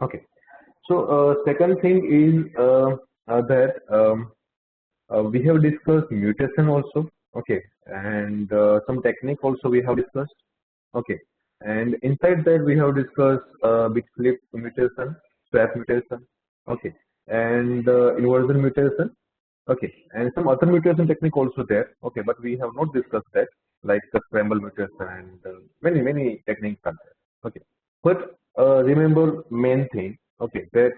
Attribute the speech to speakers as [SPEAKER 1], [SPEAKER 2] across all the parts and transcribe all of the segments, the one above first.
[SPEAKER 1] Okay. So second thing is that we have discussed mutation also. Okay, and some technique also we have discussed. Okay, and inside that we have discussed bit flip mutation, swap mutation. Okay, and inversion mutation. Okay, and some other mutation technique also there. Okay, but we have not discussed that, like the scramble mutation and many techniques are there. Okay, but remember main thing. Okay, that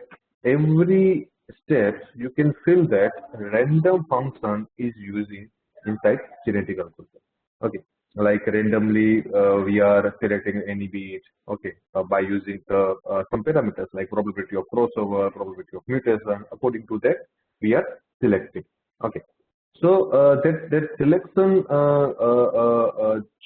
[SPEAKER 1] every steps you can feel that random function is using inside genetic algorithm. Okay, like randomly we are selecting any bit. Okay, by using the some parameters like probability of crossover, probability of mutation. According to that, we are selecting. Okay, so that selection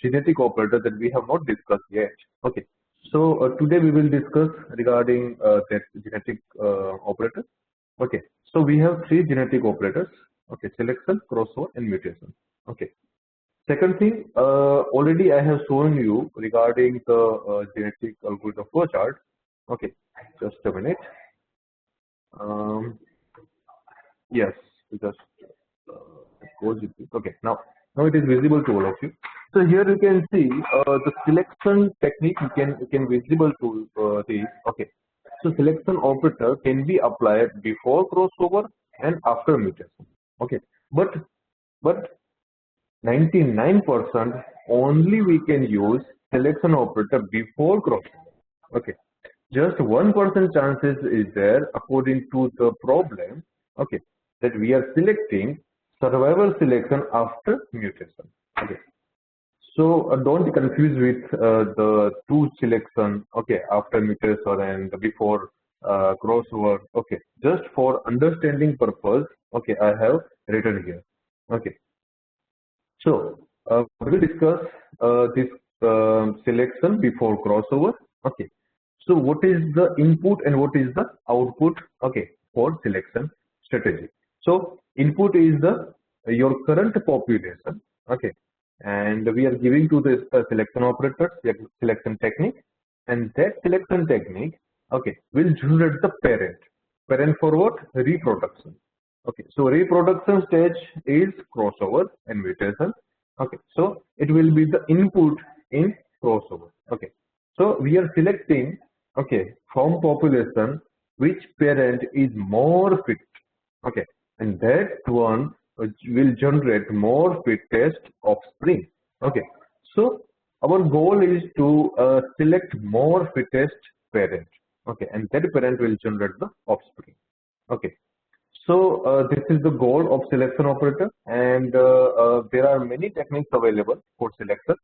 [SPEAKER 1] genetic operator that we have not discussed yet. Okay, so today we will discuss regarding that genetic operator. Okay, so we have three genetic operators. Okay, selection, crossover, and mutation. Okay. Second thing, already I have shown you regarding the genetic algorithm flowchart. Okay, just a minute. Um, yes, just okay. Now it is visible to all of you. So here you can see the selection technique. You can visible to this. Okay. So selection operator can be applied before crossover and after mutation. Okay, but 99% only we can use selection operator before crossover. Okay, just 1% chances is there according to the problem. Okay, that we are selecting survival selection after mutation. Okay, so don't confuse with the two selection. Okay, after mutation and before crossover. Okay, just for understanding purpose. Okay, I have written here. Okay, so we will discuss this selection before crossover. Okay. So what is the input and what is the output? Okay, for selection strategy. So input is the your current population. Okay, and we are giving to this selection operator selection technique, and that selection technique, okay, will generate the parent. Parent for what? Reproduction. Okay, so reproduction stage is crossover and mutation. Okay, so it will be the input in crossover. Okay, so we are selecting, okay, from population which parent is more fit. Okay, and that one will generate more fittest offspring. Okay, so our goal is to select more fittest parent. Okay, and that parent will generate the offspring. Okay, so this is the goal of selection operator, and there are many techniques available for selection.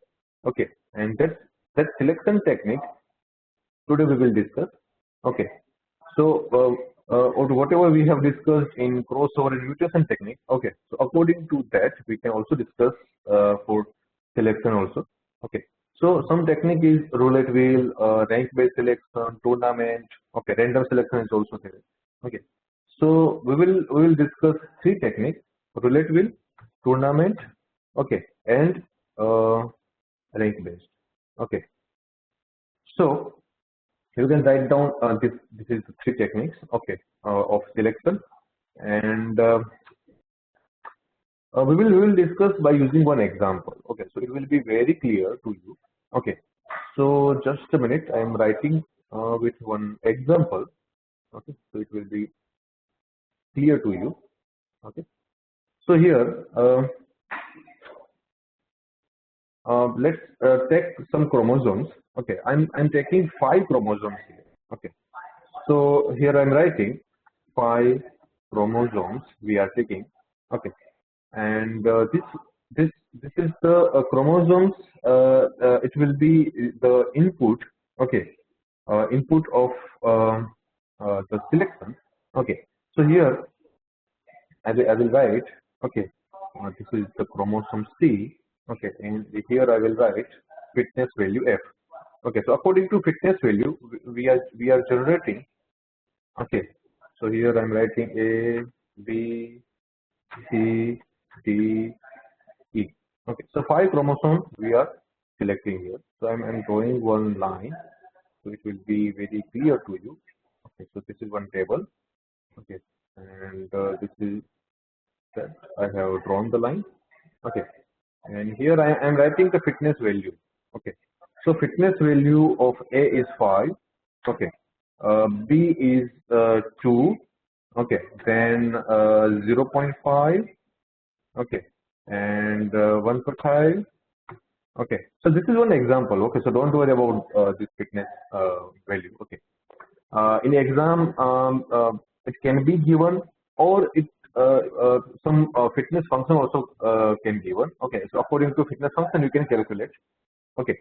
[SPEAKER 1] Okay, and that selection technique today we will discuss. Okay, so whatever we have discussed in crossover and mutation technique. Okay, so according to that we can also discuss for selection also. Okay, so some technique is roulette wheel, rank based selection, tournament. Okay, random selection is also there. Okay, so we will discuss three techniques: roulette wheel, tournament, okay, and rank based. Okay, so you can write down this is the three techniques. Okay, of selection, and we will discuss by using one example. Okay, so it will be very clear to you. Okay, so just a minute. I am writing with one example. Okay, so it will be clear to you. Okay, so here let's take some chromosomes. Okay, I'm taking 5 chromosomes here. Okay, so here I'm writing 5 chromosomes we are taking. Okay, and this is the chromosomes. It will be the input. Okay, input of the selection. Okay, so here I will write. Okay, this is the chromosome C. Okay, and here I will write fitness value F. Okay, so according to fitness value, we are generating. Okay, so here I'm writing A, B, C, D, E. Okay, so 5 chromosomes we are selecting here. So I'm drawing one line, so it will be very clear to you. Okay, so this is one table. Okay, and this is that I have drawn the line. Okay, and here I am writing the fitness value. Okay, so fitness value of A is 5. Okay, B is 2. Okay, then 0.5. Okay, and 1.5. Okay, so this is one example. Okay, so don't worry about this fitness value. Okay, in exam, it can be given, or it some fitness function also can be given. Okay, so according to fitness function, you can calculate. Okay,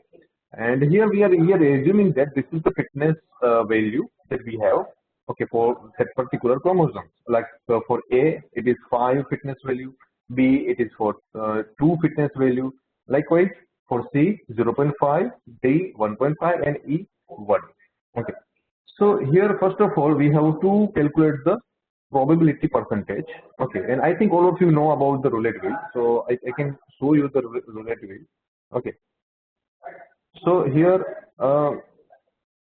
[SPEAKER 1] and here we are assuming that this is the fitness value that we have. Okay, for that particular chromosome. Like for A, it is 5 fitness value. B, it is for 2 fitness value. Likewise, for C, 0.5, D, 1.5, and E, 1. Okay. So here, first of all, we have to calculate the probability percentage. Okay, and I think all of you know about the roulette wheel. So I can show you the roulette wheel. Okay. So here,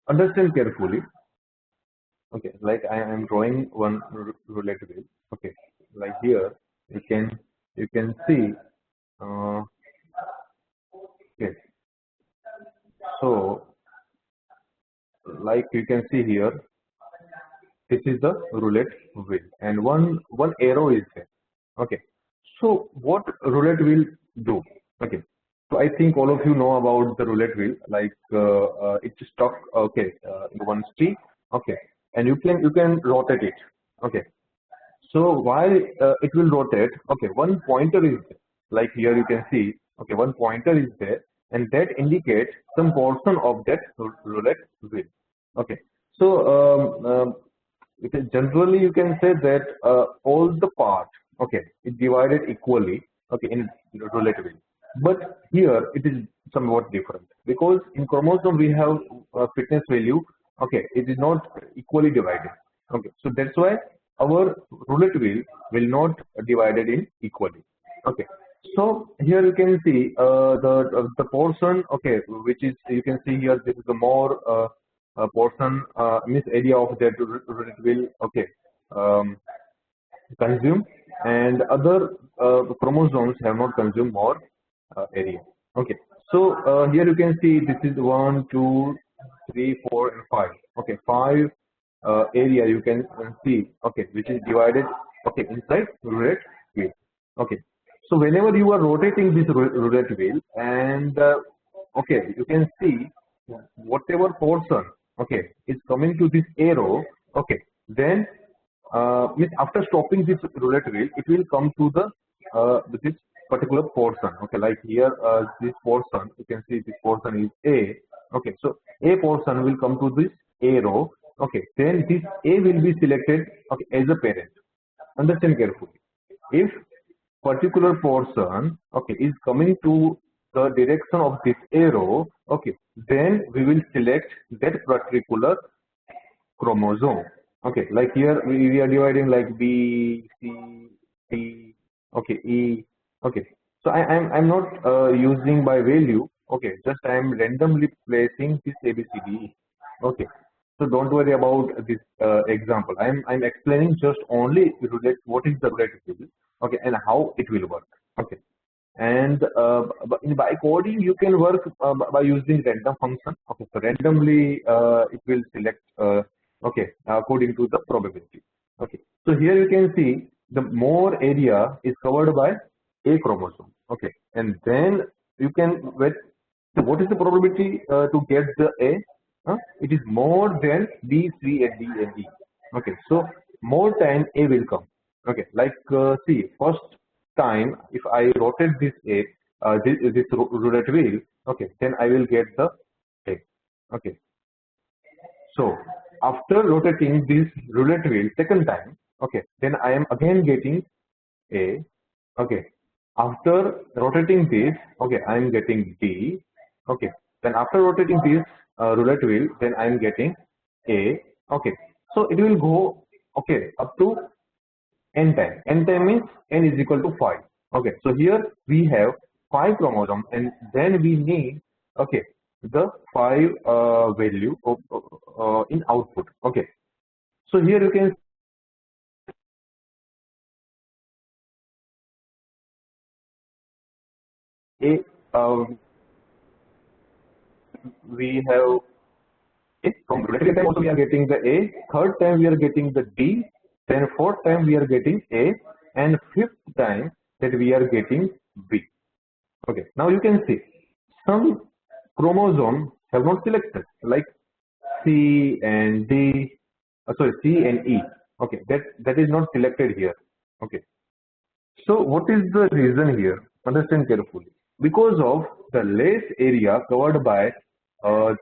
[SPEAKER 1] understand carefully. Okay, like I am drawing one roulette wheel. Okay, like here you can see. Okay, so like you can see here, this is the roulette wheel, and one arrow is there. Okay, so what roulette wheel do? Okay, so I think all of you know about the roulette wheel. Like it's stuck. Okay, in one stick. Okay, and you can rotate it. Okay, so while it will rotate, okay, one pointer is there. Like here you can see, okay, one pointer is there, and that indicates some portion of that roulette wheel. Okay, so generally you can say that all the part, okay, is divided equally, okay, in roulette wheel. But here it is somewhat different because in chromosome we have fitness value, okay, it is not equally divided. Okay, so that's why our roulette wheel will not divided in equally. Okay, so here you can see the portion, okay, which is you can see here this is the more portion means area of that roulette wheel, okay, um, consumed, and other chromosomes have not consumed more area. Okay, so here you can see this is 1, 2, 3, 4, and 5. Okay, 5 area you can see. Okay, which is divided. Okay, inside roulette wheel. Okay, so whenever you are rotating this roulette wheel, and okay, you can see whatever portion, okay, is coming to this arrow. Okay, then means after stopping this roulette wheel, it will come to the this particular portion. Okay, like here this portion, you can see this portion is A. Okay, so A portion will come to this arrow. Okay, then this A will be selected, okay, as a parent. Understand carefully. If particular portion, okay, is coming to the direction of this arrow, okay, then we will select that particular chromosome. Okay, like here we are dividing like B, C, D, okay, E. Okay, so I'm not using by value. Okay, just I am randomly placing this A, B, C, D, E. Okay, so don't worry about this example. I'm explaining just only roulette, what is the roulette wheel, okay, and how it will work. Okay, and by coding you can work by using random function. Okay, so randomly it will select okay, according to the probability. Okay, so here you can see the more area is covered by A chromosome. Okay, and then you can wait. So what is the probability to get the A? It is more than B, C, and D, and E. Okay, so more time A will come. Okay, like see, first time if I rotate this A, this roulette wheel, okay, then I will get the A. Okay, so after rotating this roulette wheel second time, okay, then I am again getting A. Okay, after rotating this, okay, I am getting B. Okay, then after rotating this roulette wheel, then I am getting A. Okay, so it will go, okay, up to n time. N time means n is equal to 5. Okay, so here we have 5 chromosomes, and then we need, okay, the 5 value of, in output. Okay, So here you can A, we have A. From second time also we are getting the A, third time we are getting the D, then fourth time we are getting A, and fifth time that we are getting B. Okay, now you can see some chromosomes have not selected, like C and D, sorry, C and E. Okay, that is not selected here. Okay, so what is the reason here? Understand carefully. Because of the less area covered by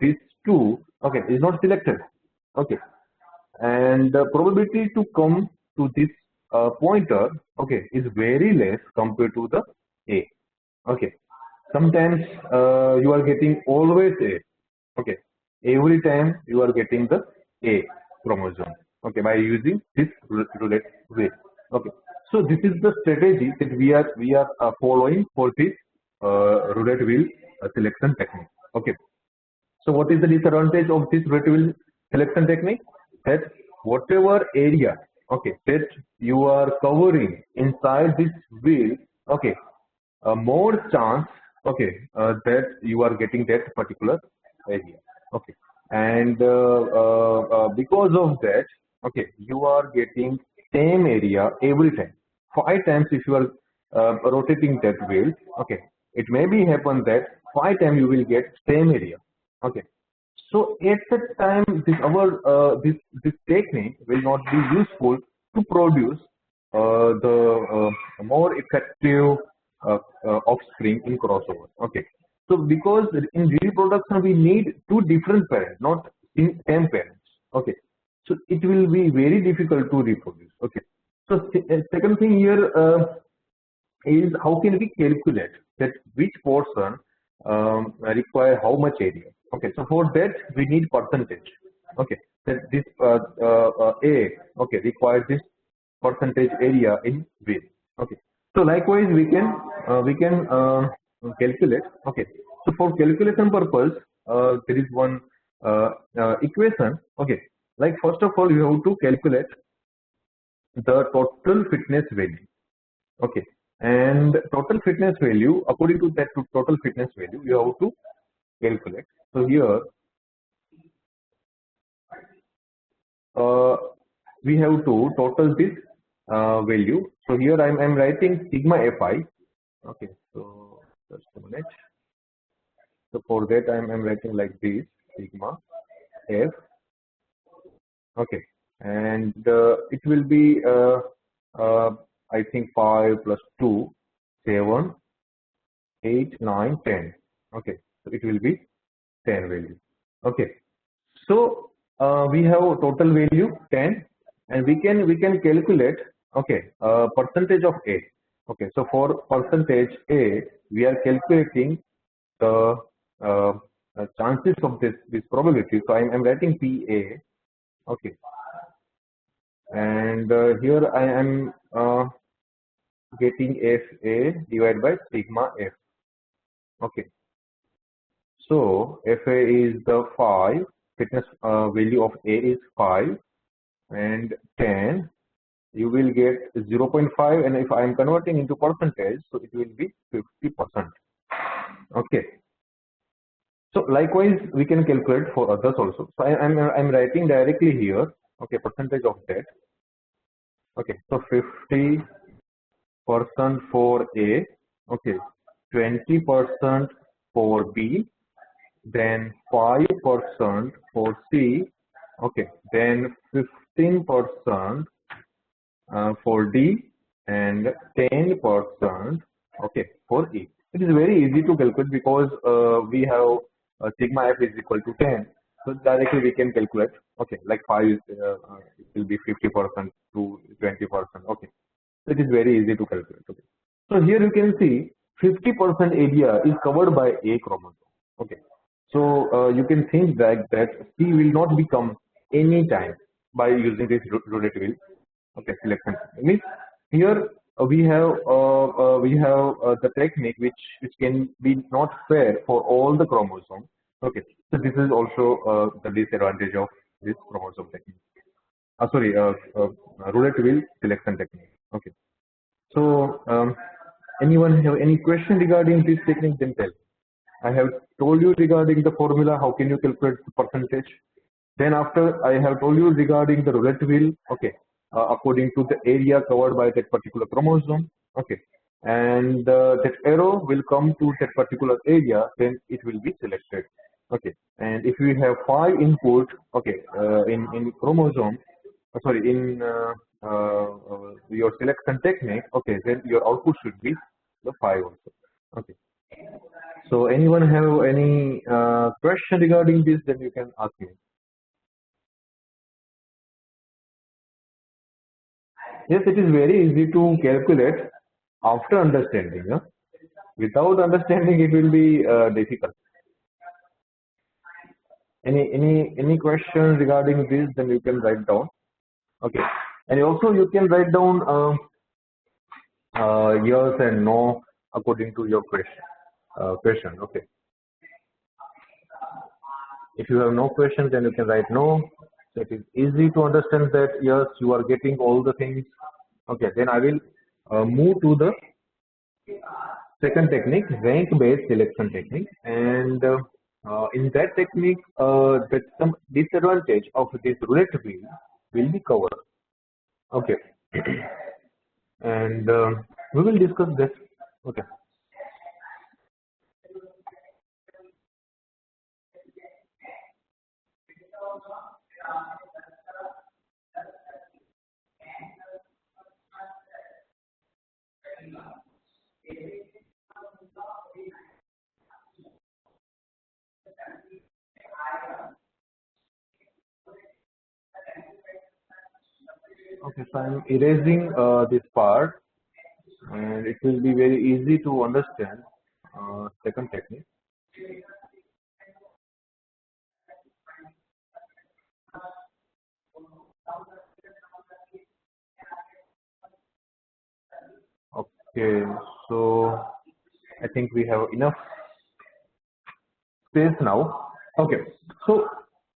[SPEAKER 1] these two, okay, is not selected. Okay, and the probability to come to this pointer, okay, is very less compared to the A. Okay, sometimes you are getting always A. Okay, every time you are getting the A chromosome. Okay, by using this roulette way. Okay, so this is the strategy that we are following for this roulette wheel selection technique. Okay, so what is the disadvantage of this roulette wheel selection technique? That whatever area, okay, that you are covering inside this wheel, okay, more chance, okay, that you are getting that particular area. Okay, and because of that, okay, you are getting same area every time. 5 times if you are rotating that wheel, okay, it may be happen that 5 times you will get same area. Okay, so at that time, this technique will not be useful to produce the more effective offspring in crossover. Okay, so because in reproduction we need two different parents, not in same parents. Okay, so it will be very difficult to reproduce. Okay, so second thing here is how can we calculate that which portion require how much area. Okay, so for that we need percentage. Okay, that this A, okay, requires this percentage area in wheel. Okay, so likewise we can calculate. Okay, so for calculation purpose there is one equation. Okay, like first of all you have to calculate the total fitness value. Okay, and total fitness value, according to that total fitness value you have to calculate. So here uh, we have to total this value. So here I'm writing sigma fi. Okay, so just a minute. So for that I'm writing like this, sigma f. Okay, and it will be I think 5 plus 2, 7, 8, 9, 10. Okay, so it will be 10 value. Okay, so we have total value 10, and we can calculate, okay, percentage of A. Okay, so for percentage A we are calculating the chances of this probability. So I'm writing PA. Okay, and here I am getting FA divided by sigma F. Okay, so FA is the 5, fitness value of A is 5, and 10, you will get 0.5, and if I am converting into percentage, so it will be 50%. Okay, so likewise we can calculate for others also. So I'm writing directly here. Okay, percentage of that. Okay, so 50% for A. Okay, 20% for B, then 5% for C. Okay, then 15% for D, and 10%, okay, for E. It is very easy to calculate because we have sigma f is equal to 10. So directly we can calculate. Okay, like 5 is, it will be 50% to 20%. Okay, so it is very easy to calculate. Okay, so here you can see 50% area is covered by A chromosome. Okay, so you can think that C will not become any time by using this roulette wheel. Okay, selection means here we have the technique which can be not fair for all the chromosomes. Okay, so this is also the disadvantage of this chromosome technique. sorry, roulette wheel selection technique. Okay. So, anyone have any question regarding this technique? Then tell. I have told you regarding the formula. How can you calculate the percentage? Then after I have told you regarding the roulette wheel. Okay. According to the area covered by that particular chromosome. Okay. And that arrow will come to that particular area. Then it will be selected. Okay. And if we have 5 input. Okay. In chromosome. Sorry, in your selection technique, okay, then your output should be the 5 also. Okay. So anyone have any question regarding this? Then you can ask me. Yes, it is very easy to calculate after understanding. Huh? Without understanding, it will be difficult. Any question regarding this? Then you can write down. Okay, and also you can write down yes and no according to your question. Question. Okay. If you have no question, then you can write no. So it is easy to understand that yes, you are getting all the things. Okay, then I will move to the second technique, rank-based selection technique, and in that technique, that some disadvantage of this roulette wheel will be covered. Okay, and we will discuss this. Okay. Okay, so I'm erasing this part, and it will be very easy to understand. Second technique. Okay, so I think we have enough space now. Okay, so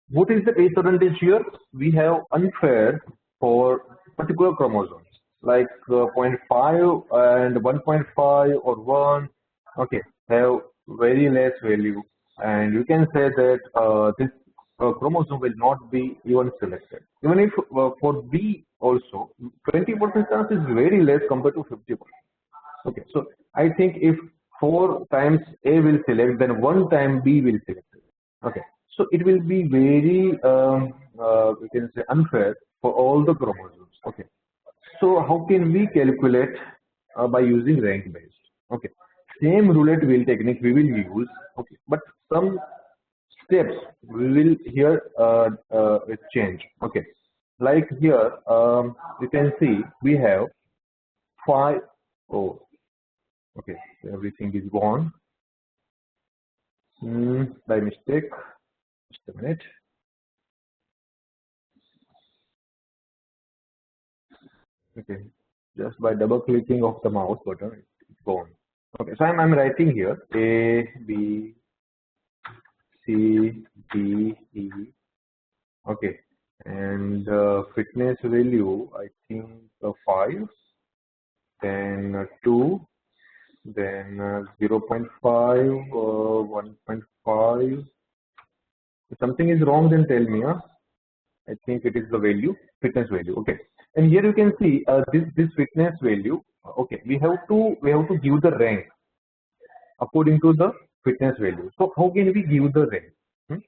[SPEAKER 1] what is the disadvantage here? We have unfair for particular chromosomes like zero point 0.5 and 1.5 or 1. Okay, have very less value, and you can say that this chromosome will not be even selected. Even if for B also 20% chance is very less compared to 50%. Okay, so I think if 4 times A will select, then 1 time B will select. Okay, so it will be very, we can say, unfair for all the chromosomes. Okay, so how can we calculate by using rank based? Okay, same roulette wheel technique we will use. Okay, but some steps we will here change. Okay, like here you can see we have 5. Oh, okay, so everything is gone by mistake. Just a minute. Okay, just by double clicking of the mouse button, it's gone. Okay, so I'm writing here A, B, C, D, E. Okay, and fitness value, I think 5, then 2, then 0.5, 1.5. If something is wrong, then tell me. Huh? I think it is the value, fitness value. Okay, and here you can see this fitness value. Okay, we have to give the rank according to the fitness value. So how can we give the rank? Hmm?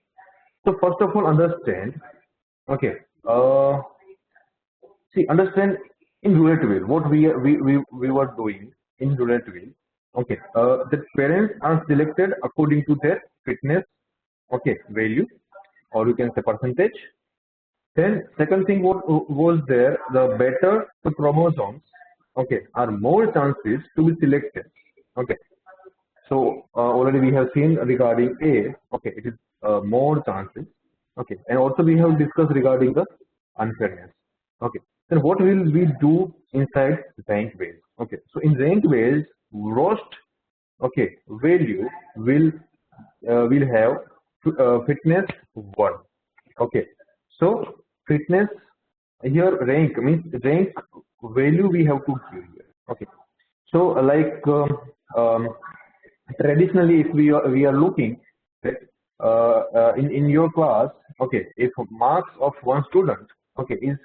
[SPEAKER 1] So first of all, understand. Okay, see, understand in roulette wheel what we were doing in roulette wheel. Okay, the parents are selected according to their fitness. Okay, value, or you can say percentage. Then second thing what was there, the better the chromosomes, okay, are more chances to be selected. Okay, so already we have seen regarding A, okay, it is more chances. Okay, and also we have discussed regarding the unfairness. Okay, then what will we do inside rank base? Okay, so in rank base, roast, okay, value will have fitness 1. Okay, so fitness here rank means rank value we have to give here. Okay, so like traditionally, if we are looking that in your class, okay, if marks of one student, okay, is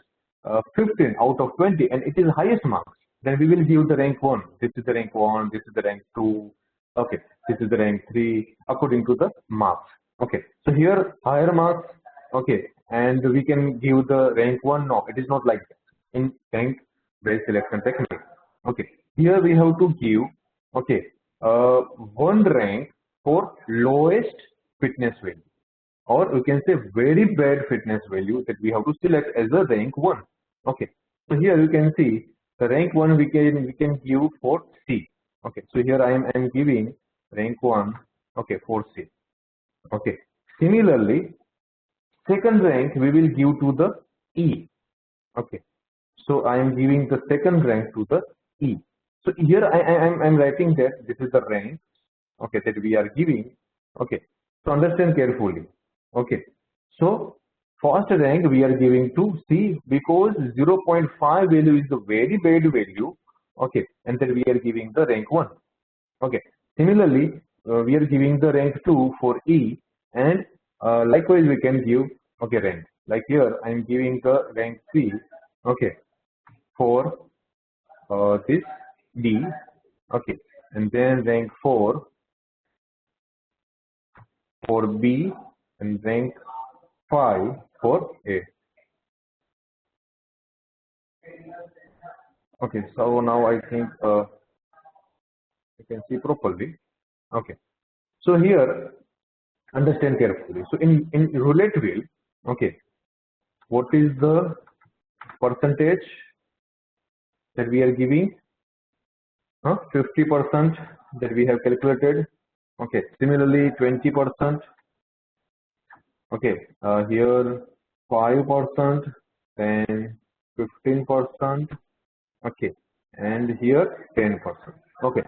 [SPEAKER 1] 15 out of 20 and it is highest marks, then we will give the rank 1. This is the rank 1, this is the rank 2, okay, this is the rank 3 according to the marks. Okay, so here higher marks, okay, and we can give the rank 1. No, it is not like that in rank based selection technique. Okay, here we have to give, okay, one rank for lowest fitness value, or we can say very bad fitness value that we have to select as a rank 1. Okay, so here you can see the rank 1 we can give for C. Okay, so here I am giving rank 1, okay, for C. Okay, similarly second rank we will give to the E. Okay, so I am giving the second rank to the E. So here I'm writing that this is the rank, okay, that we are giving. Okay, so understand carefully. Okay, so first rank we are giving to C because 0.5 value is the very bad value. Okay, and then we are giving the rank 1. Okay, similarly we are giving the rank 2 for E, and likewise we can give, okay, rank like here I am giving the rank 3, okay, for this D. Okay, and then rank 4 for B, and rank 5 for A. Okay, so now I think you can see properly. Okay, so here understand carefully. So in roulette wheel, okay, what is the percentage that we are giving? 50% that we have calculated. Okay, similarly 20%. Okay, here 5%, then 15%. Okay, and here 10%. Okay,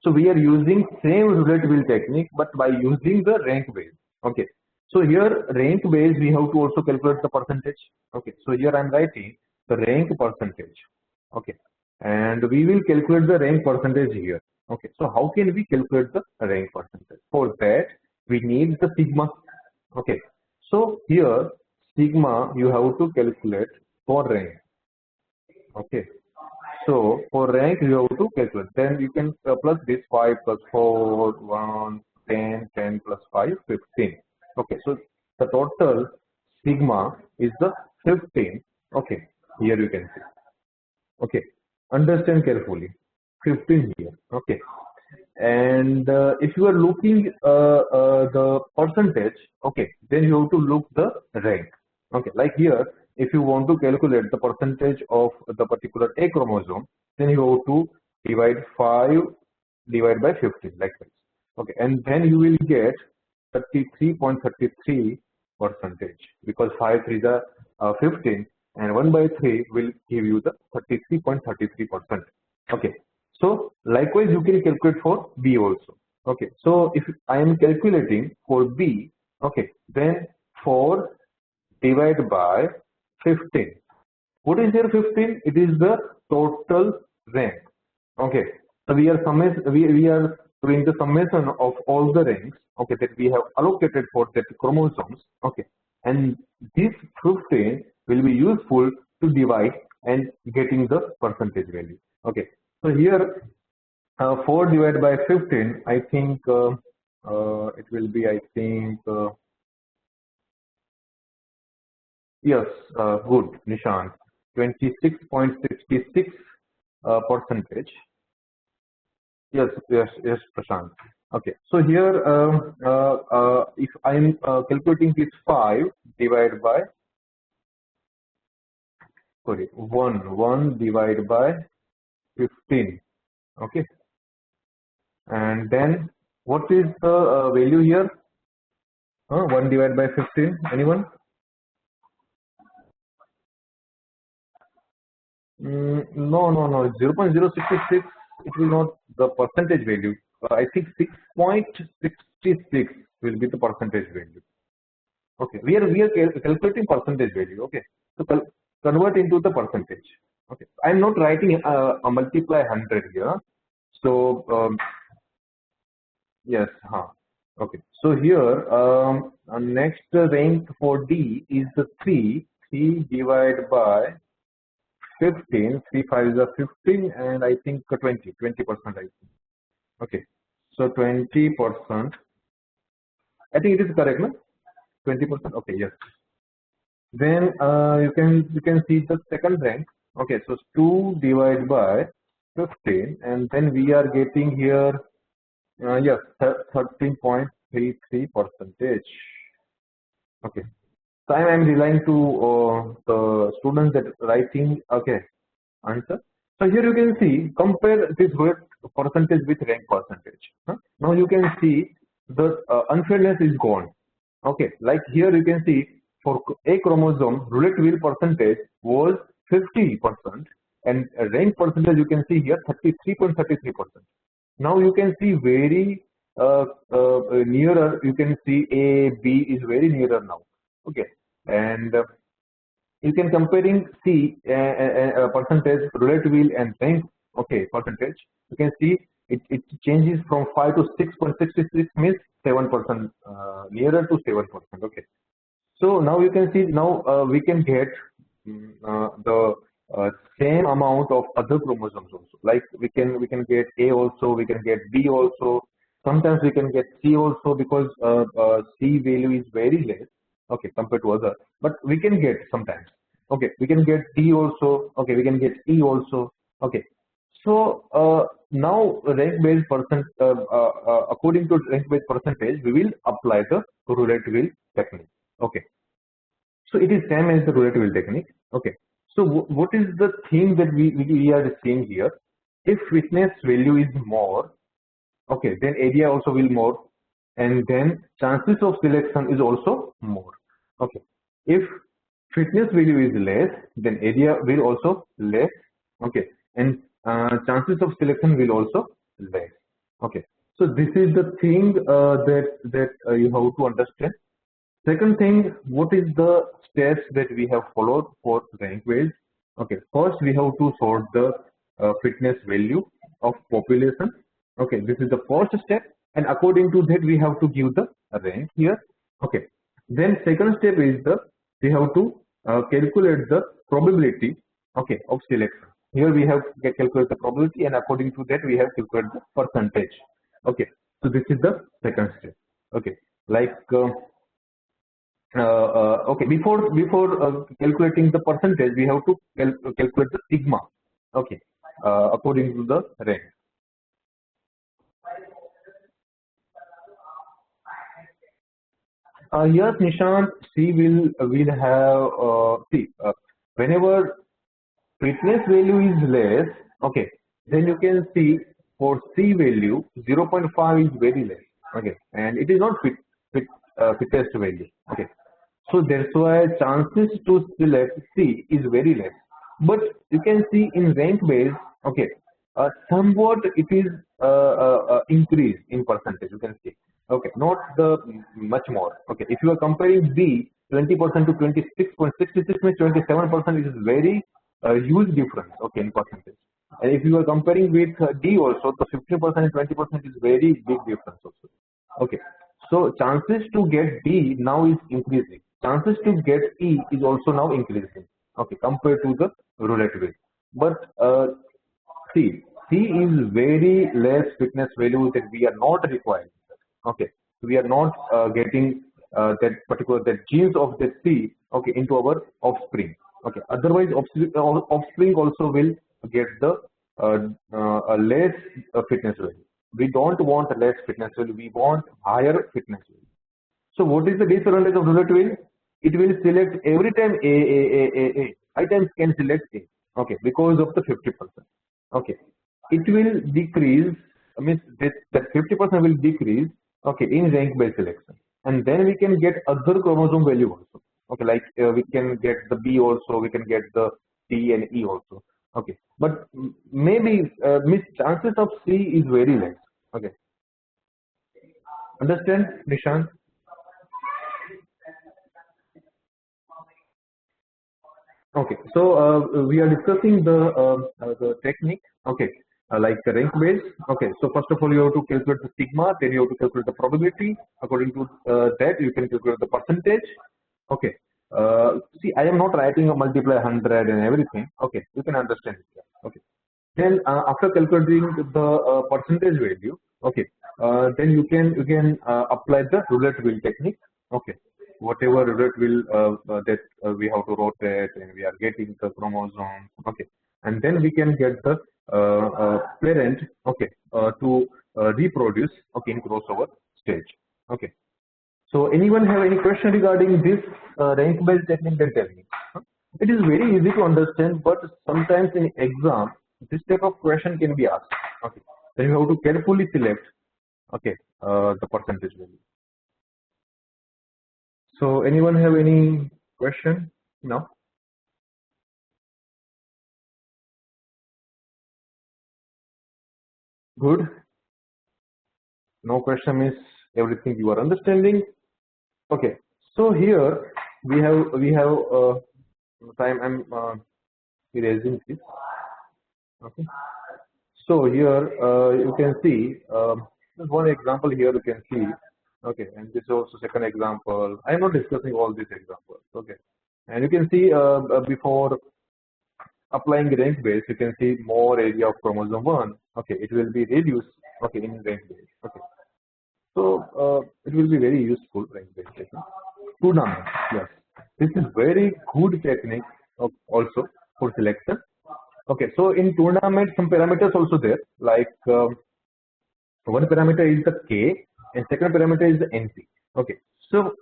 [SPEAKER 1] so we are using same roulette wheel technique, but by using the rank base. Okay, so here rank base we have to also calculate the percentage. Okay, so here I'm writing the rank percentage. Okay, and we will calculate the rank percentage here. Okay, so how can we calculate the rank percentage? For that we need the sigma. Okay, so here sigma you have to calculate for rank. Okay, so for rank you have to calculate. Then you can plus this 5 plus 4, 1, 10, 10 plus 5, 15. Okay, so the total sigma is the 15. Okay, here you can see. Okay, understand carefully. 15 here. Okay, and if you are looking the percentage, okay, then you have to look the rank. Okay, like here if you want to calculate the percentage of the particular A chromosome, then you have to divide 5 divided by 15 like this. Okay, and then you will get 33.33 percentage, because 5 3 is 15 and 1 by 3 will give you the 33.33%. Okay, so likewise you can calculate for B also. Okay, so if I am calculating for B, okay, then 4 divided by 15. What is here 15? It is the total rank. Okay, so we are doing the summation of all the ranks, okay, that we have allocated for that chromosomes. Okay, and this 15 will be useful to divide and getting the percentage value. Okay, so here 4 divided by 15, I think it will be, I think, yes, good, Nishant, 26.66 percentage. Yes, yes, yes, Prashant. Okay, so here if I am calculating this 5 divided by, sorry, 1 divided by 15. Okay, and then what is the value here? 1 divided by 15. Anyone? No. 0.066. It will not the percentage value. I think 6.66 will be the percentage value. Okay, we are calculating percentage value. Okay, so convert into the percentage. Okay, I'm not writing a multiply 100 here. So yes, huh. Okay. So here, next rank for D is the 3. 3 divided by 15. 3 5 is a 15, and I think 20%. I think. Okay. So 20%. I think it is correct, no? 20%. Okay. Yes. Then you can see the second rank. Okay. So 2 divided by 15, and then we are getting here. Yes, 13.33 percentage. Okay. So I am relying to the students that writing. Okay, answer. So here you can see compare this word percentage with rank percentage. Huh? Now you can see the unfairness is gone. Okay, like here you can see for A chromosome roulette wheel percentage was 50%, and rank percentage you can see here 33.33%. Now you can see very nearer. You can see A, B is very nearer now. Okay, and you can comparing C percentage roulette wheel and rank. Okay, percentage. You can see it changes from 5 to 6.66 means 7% nearer to 7%. Okay, so now you can see now we can get the same amount of other chromosomes also. Like we can get A also, we can get B also. Sometimes we can get C also because C value is very less. Okay, compared to other, but we can get sometimes. Okay, we can get D also. Okay, we can get E also. Okay, so now rank based percent according to rank based percentage, we will apply the roulette wheel technique. Okay. So it is same as the roulette wheel technique. Okay. So what is the thing that we are seeing here? If fitness value is more, okay, then area also will more, and then chances of selection is also more. Okay. If fitness value is less, then area will also less. Okay, and chances of selection will also less. Okay. So this is the thing that you have to understand. Second thing, what is the steps that we have followed for rank based? Okay, first we have to sort the fitness value of population. Okay, this is the first step, and according to that we have to give the rank here. Okay, then second step is the we have to calculate the probability. Okay, of selection. Here we have to calculate the probability, and according to that we have to calculate the percentage. Okay, so this is the second step. Okay, like. Okay, before calculating the percentage, we have to calculate the sigma. Okay, according to the rank. Yes, Nishant, C will have see whenever fitness value is less. Okay, then you can see for C value 0.5 is very less. Okay, and it is not fittest value. Okay, so that's why chances to select C is very less. But you can see in rank base, okay, somewhat it is increased in percentage. You can see, okay, not the much more. Okay, if you are comparing B 20% to 26.66 means 27% is very huge difference. Okay, in percentage. And if you are comparing with D also, the 50% and 20% is very big difference also. Okay, so chances to get D now is increasing. Chances to get E is also now increasing. Okay, compared to the roulette wheel. But C is very less fitness value that we are not requiring. Okay, we are not getting that genes of the C. Okay, into our offspring. Okay, otherwise offspring also will get the less fitness value. We don't want less fitness value. We want higher fitness value. So what is the disadvantage of roulette wheel? It will select every time A. I times can select A. Okay, because of the 50%. Okay, it will decrease. Means that 50% will decrease. Okay, in rank based selection, and then we can get other chromosome value also. Okay, like we can get the B also. We can get the T and E also. Okay, but maybe chances of C is very less. Okay, understand, Nishant? Okay, so we are discussing the technique. Okay, like the rank based. Okay, so first of all, you have to calculate the sigma, then you have to calculate the probability. According to that, you can calculate the percentage. Okay, see, I am not writing a multiply 100 and everything. Okay, you can understand it. Okay, then after calculating the percentage value, okay, then you can apply the roulette wheel technique. Okay, whatever roulette wheel that we have to rotate and we are getting the chromosome. Okay, and then we can get the parent. Okay, to reproduce. Okay, in crossover stage. Okay. So anyone have any question regarding this rank-based technique? Then tell me. Huh? It is very easy to understand, but sometimes in exam, this type of question can be asked. Okay, then you have to carefully select. Okay, the percentage value. So anyone have any question? No. Good. No question means everything you are understanding. Okay. So here we have time. I'm erasing this. Okay. So here you can see just one example here you can see. Okay, and this is also second example. I am not discussing all these examples. Okay, and you can see before applying rank base, you can see more area of chromosome 1. Okay, it will be reduced. Okay, in rank base. Okay, so it will be very useful rank base technique. Tournament, yes, this is very good technique also for selection. Okay, so in tournament, some parameters also there, like one parameter is the K and second parameter is the NP. Okay, so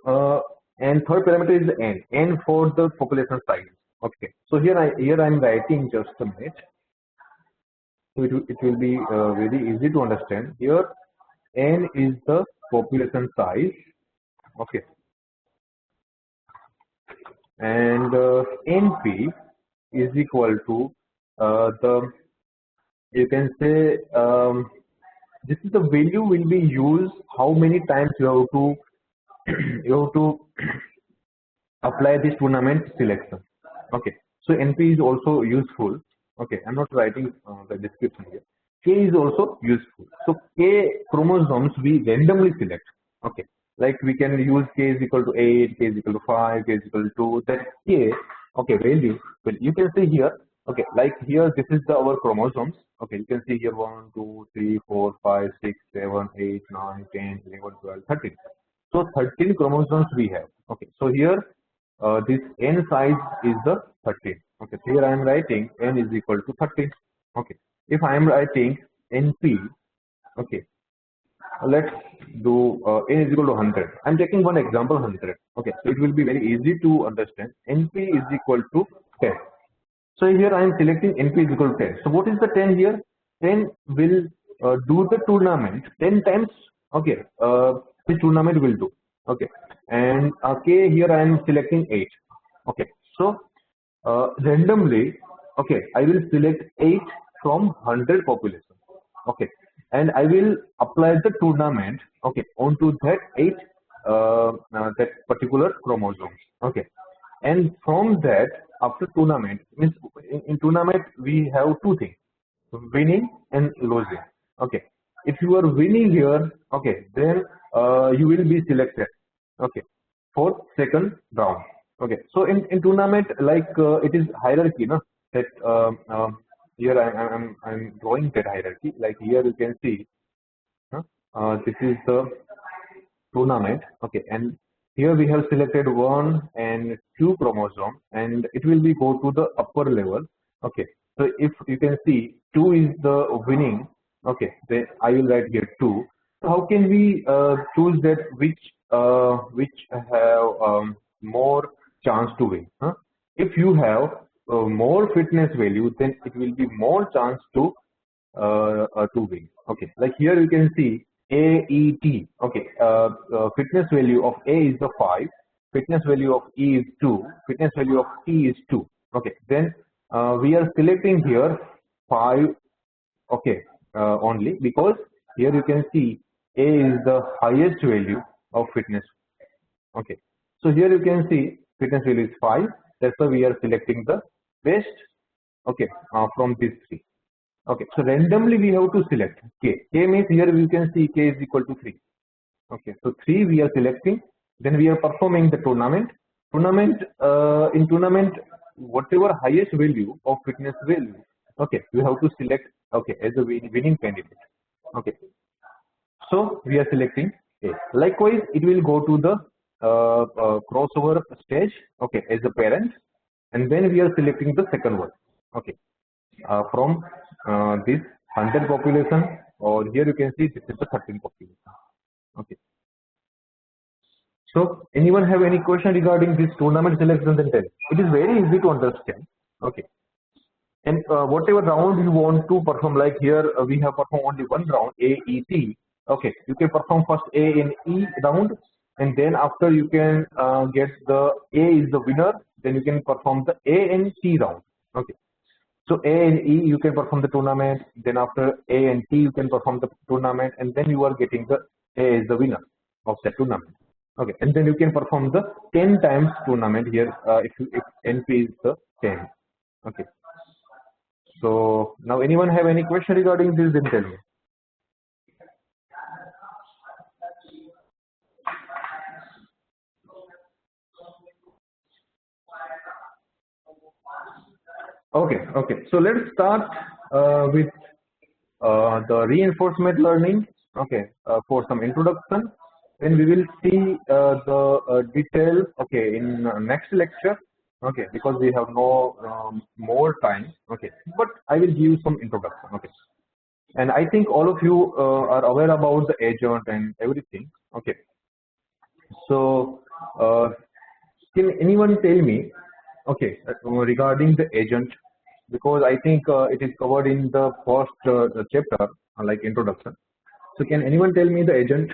[SPEAKER 1] and third parameter is the N for the population size. Okay, so here I am writing just a minute. So it will be very easy to understand. Here N is the population size. Okay, and NP is equal to the, you can say, this is the value will be used how many times you have to you have to apply this tournament selection. Okay, so NP is also useful. Okay, I'm not writing the description here. K is also useful. So K chromosomes we randomly select. Okay, like we can use K is equal to 8, K is equal to 5, K is equal to 2. That K, okay, value. Well, you can see here. Okay, like here, this is our chromosomes. Okay, you can see here 1, 2, 3, 4, 5, 6, 7, 8, 9, 10, 11, 12, 13. So 13 chromosomes we have. Okay, so here this n size is the 13. Okay, so here I am writing n is equal to 13. Okay, if I am writing np, okay, let's do n is equal to 100. I'm taking one example 100. Okay, so it will be very easy to understand. Np is equal to 10. So here I am selecting np is equal to 10. So what is the 10 here? 10 will do the tournament 10 times. Okay, which tournament will do. Okay, and k here I am selecting 8. Okay, so randomly, okay, I will select 8 from 100 population. Okay, and I will apply the tournament. Okay, onto that 8 that particular chromosomes. Okay, and from that after tournament means in tournament we have two things, winning and losing. Okay, if you are winning here, okay, then you will be selected. Okay, for second round. Okay, so in tournament like it is hierarchy, no? That here I'm drawing that hierarchy. Like here you can see, this is the tournament. Okay, and here we have selected 1 and 2 chromosome, and it will be go to the upper level. Okay, so if you can see 2 is the winning. Okay, then I will write here 2. So how can we choose that which have more chance to win? Huh? If you have more fitness value, then it will be more chance to win. Okay, like here you can see AET. Okay, fitness value of A is the 5, fitness value of E is 2, fitness value of T is 2. Okay, then we are selecting here 5. Okay, only because here you can see A is the highest value of fitness. Okay, so here you can see fitness value is 5 That's why we are selecting the best, okay, from these three. Okay, so randomly we have to select k. K means here we can see k is equal to 3. Okay, so 3 we are selecting. Then we are performing the tournament. In tournament, whatever highest value of fitness value, okay, we have to select, okay, as a winning candidate. Okay, so we are selecting A. Likewise, it will go to the crossover stage, okay, as a parent, and then we are selecting the second one, okay, from this 100 population, or here you can see this is the 13 population, okay. So anyone have any question regarding this tournament selections and tell? It is very easy to understand, okay. And whatever round you want to perform, like here we have performed only one round, A, E, T. Okay, you can perform first A and E round, and then after you can get the A is the winner, then you can perform the A and T round. Okay, so A and E you can perform the tournament, then after A and T you can perform the tournament, and then you are getting the A is the winner of that tournament. Okay, and then you can perform the 10 times tournament here if NP is the 10. Okay. So now anyone have any question regarding this, then tell me. Okay, okay. So let's start with the reinforcement learning. Okay, for some introduction. Then we will see the details. Okay, in next lecture. Okay, because we have no more time. Okay, but I will give you some introduction. Okay, and I think all of you are aware about the agent and everything. Okay, so can anyone tell me, okay, regarding the agent, because I think it is covered in the first chapter, like introduction. So can anyone tell me the agent?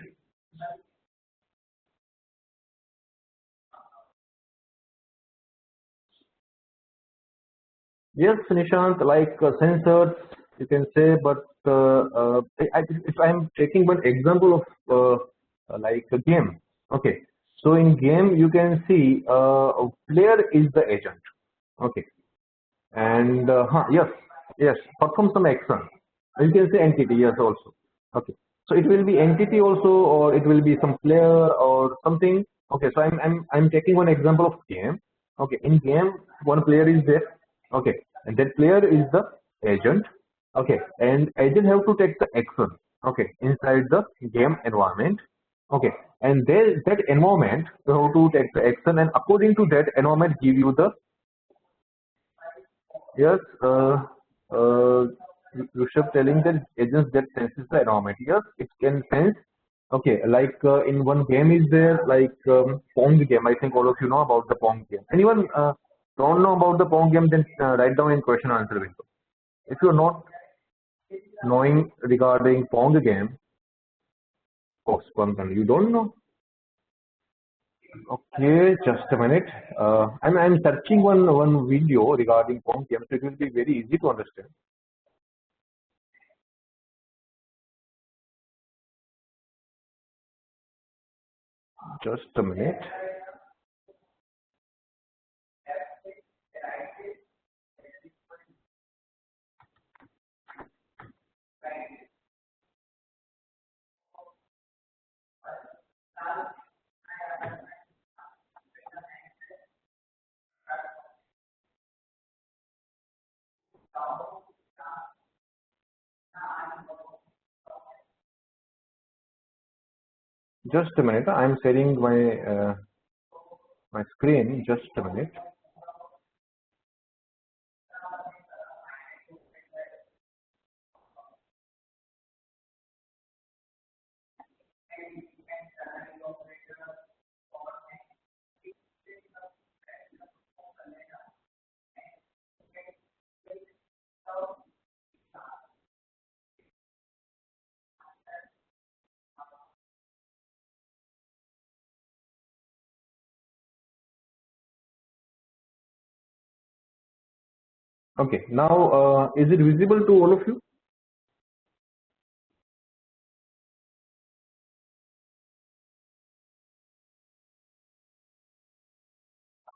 [SPEAKER 1] Yes, Nishant, like sensors, you can say, but if I'm taking one example of like a game, okay. So in game, you can see a player is the agent, okay. And yes, yes, perform some action. You can say entity, yes, also. Okay, so it will be entity also, or it will be some player or something. Okay, so I'm taking one example of game. Okay, in game, one player is there. Okay, and that player is the agent. Okay, and agent have to take the action. Okay, inside the game environment. Okay, and there that environment you have to take the action, and according to that environment give you the. Yes, Rishabh telling that agents that senses the environment. Yes, it can sense. Okay, like in one game is there, like Pong game. I think all of you know about the Pong game. Anyone don't know about the Pong game, then write down in question answer window. If you're not knowing regarding Pong game, oh, Spandan, you don't know. Okay, just a minute. I'm searching one video regarding Pong game, so it will be very easy to understand. Just a minute. Just a minute. I'm sharing my screen. Just a minute. Okay. Now, is it visible to all of you?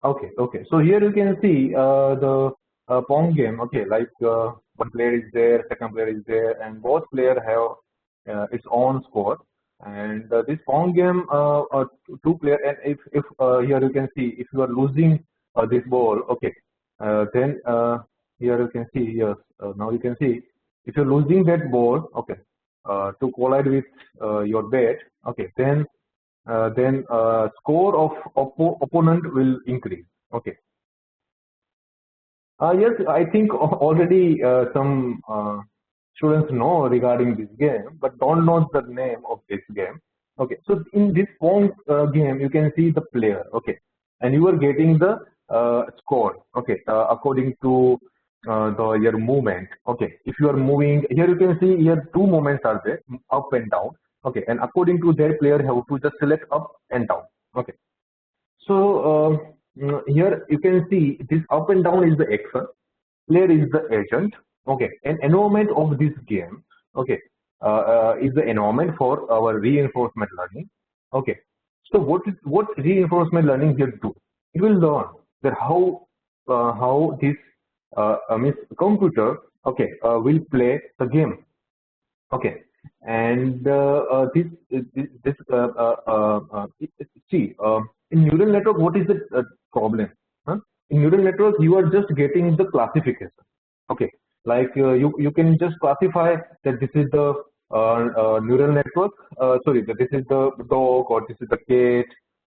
[SPEAKER 1] Okay, okay. So here you can see the Pong game. Okay, like one player is there, second player is there, and both player have its own score. And this Pong game, two player, and if here you can see if you are losing this ball, okay, then here you can see yes. Now you can see if you're losing that ball, okay, to collide with your bat, okay, then score of opponent will increase. Okay. Yes, I think already some students know regarding this game, but don't know the name of this game. Okay, so in this Pong game, you can see the player. Okay, and you are getting the score. Okay, according to your movement. Okay, if you are moving here, you can see here two movements are there, up and down. Okay, and according to their player, have to just select up and down. Okay, so here you can see this up and down is the action, player is the agent, okay, and environment of this game, okay, is the environment for our reinforcement learning, okay. So what reinforcement learning here do? It will learn that how this means computer, okay, will play the game. Okay, and see in neural network, what is the problem? Huh? In neural network, you are just getting the classification. Okay, like you can just classify that this is the neural network. Sorry, that this is the dog or this is the cat.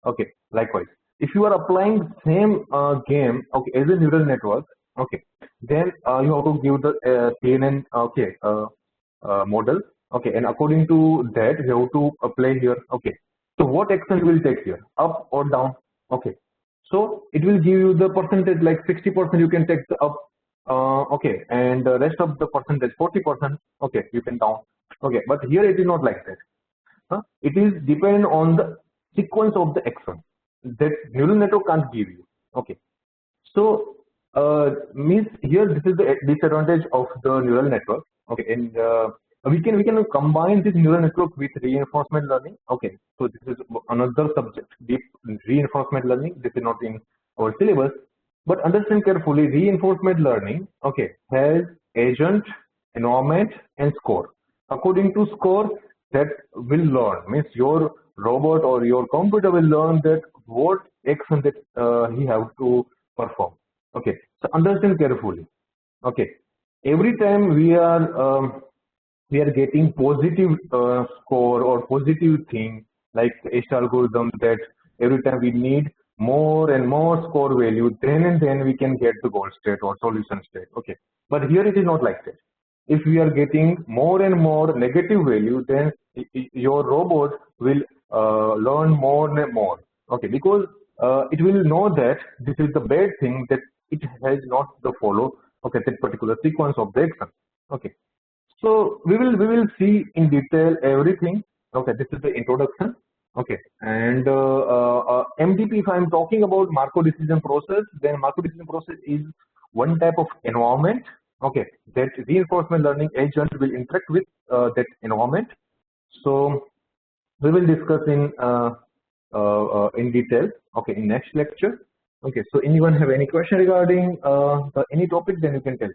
[SPEAKER 1] Okay, likewise, if you are applying same game, okay, as a neural network, okay, then you have to give the CNN, okay. Model. Okay, and according to that, you have to apply here. Okay, so what action will take here, up or down? Okay, so it will give you the percentage like 60% you can take the up. Okay, and the rest of the percentage 40%. Okay, you can down. Okay, but here it is not like that. It is depend on the sequence of the action that neural network can't give you. Okay, so means here this is the disadvantage of the neural network. Okay, and we can combine this neural network with reinforcement learning. Okay, so this is another subject, deep reinforcement learning. This is not in our syllabus, but understand carefully. Reinforcement learning, okay, has agent, environment, and score. According to score, that will learn means your robot or your computer will learn that what action that he have to perform. Okay, so understand carefully. Okay, every time we are getting positive score or positive thing like S algorithm, that every time we need more and more score value, then and then we can get the goal state or solution state. Okay, but here it is not like that. If we are getting more and more negative value, then your robot will learn more and more. Okay, because it will know that this is the bad thing, that it has not the follow, okay, that particular sequence of the action. Okay, so we will see in detail everything. Okay, this is the introduction. Okay, and MDP, if I'm talking about Markov decision process, then Markov decision process is one type of environment. Okay, that reinforcement learning agent will interact with that environment. So we will discuss in detail. Okay, in next lecture. Okay, so anyone have any question regarding any topic, then you can tell.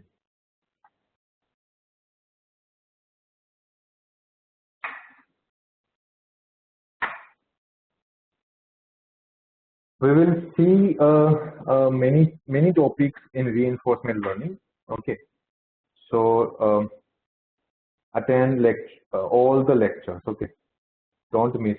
[SPEAKER 1] We will see many topics in reinforcement learning. Okay, so attend all the lectures. Okay, don't miss.